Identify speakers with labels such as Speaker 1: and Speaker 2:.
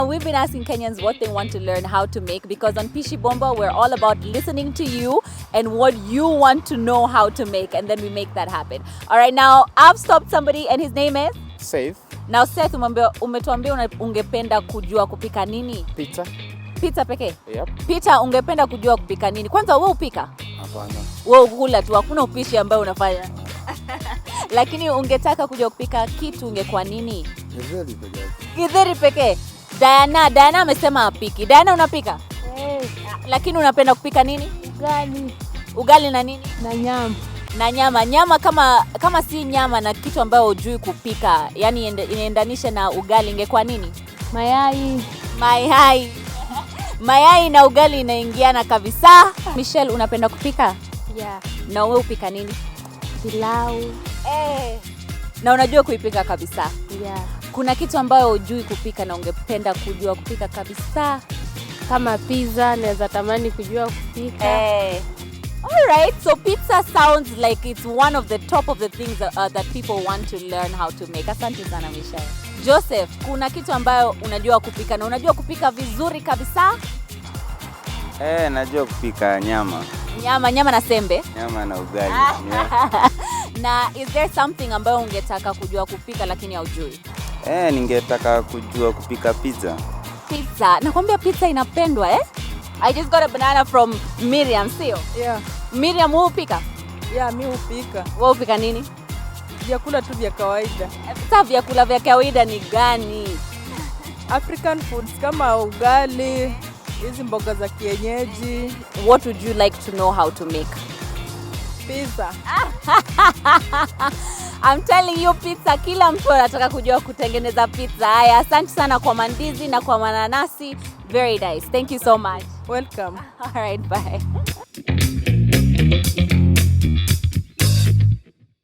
Speaker 1: We've been asking Kenyans what they want to learn how to make, because on Pishi Bomba, we're all about listening to you and what you want to know how to make, and then we make that happen. All right, now I've stopped somebody and his name is?
Speaker 2: Seth.
Speaker 1: Now Seth, umetuambia ungependa kujua kupika nini?
Speaker 2: Pizza.
Speaker 1: Pizza pekee?
Speaker 2: Yep.
Speaker 1: Pizza ungependa kujua kupika nini? Kwanza wewe upika?
Speaker 2: Hapana.
Speaker 1: Wewe ukula tu, hakuna upishi ambao unafanya. Lakini ungetaka kujua kupika kitu ungekuwa nini?
Speaker 2: Githeri pekee.
Speaker 1: Githeri pekee. Diana amesema apiki. Diana unapika? Lakini unapenda kupika nini?
Speaker 3: Ugali.
Speaker 1: Ugali na nini?
Speaker 3: Na nyama.
Speaker 1: Na nyama. Nyama kama si nyama na kitu ambayo hujui kupika, yani inaendanisha na ugali, ingekuwa nini?
Speaker 3: Mayai.
Speaker 1: Mayai na ugali inaingiana kabisa. Michelle, unapenda kupika?
Speaker 3: Yeah.
Speaker 1: Na wewe upika nini?
Speaker 3: Pilau.
Speaker 1: Na unajua kuipika kabisa?
Speaker 3: Yeah.
Speaker 1: Kuna kitu ambayo hujui kupika na ungependa kujua kupika kabisa?
Speaker 3: Kama pizza, naweza tamani kujua kupika.
Speaker 1: All right, so pizza sounds like it's one of the top of the things that people want to learn how to make. Asante sana Michelle. Joseph, kuna kitu ambayo unajua kupika na unajua kupika vizuri kabisa?
Speaker 4: Najua kupika nyama.
Speaker 1: Nyama na sembe?
Speaker 4: Nyama na ugali.
Speaker 1: Na is there something ambayo ungetaka kujua kupika lakini haujui?
Speaker 4: Ningetaka kujua kupika pizza.
Speaker 1: Pizza. Nakwambia pizza inapendwa I just got a banana from Miriam, sio?
Speaker 5: Yeah.
Speaker 1: Miriam, wewe upika?
Speaker 5: Yeah, mimi upika.
Speaker 1: Wewe upika nini?
Speaker 5: Vyakula tu vya kawaida.
Speaker 1: Sasa vyakula vya kawaida ni gani?
Speaker 5: African foods kama ugali, hizi mboga za kienyeji.
Speaker 1: What would you like to know how to make?
Speaker 5: Pizza.
Speaker 1: I'm telling you, pizza, kila mtu anataka kujua kutengeneza pizza. Haya, asante sana kwa mandizi na kwa mananasi. Very nice. Thank you so much.
Speaker 5: Welcome.
Speaker 1: All right, bye.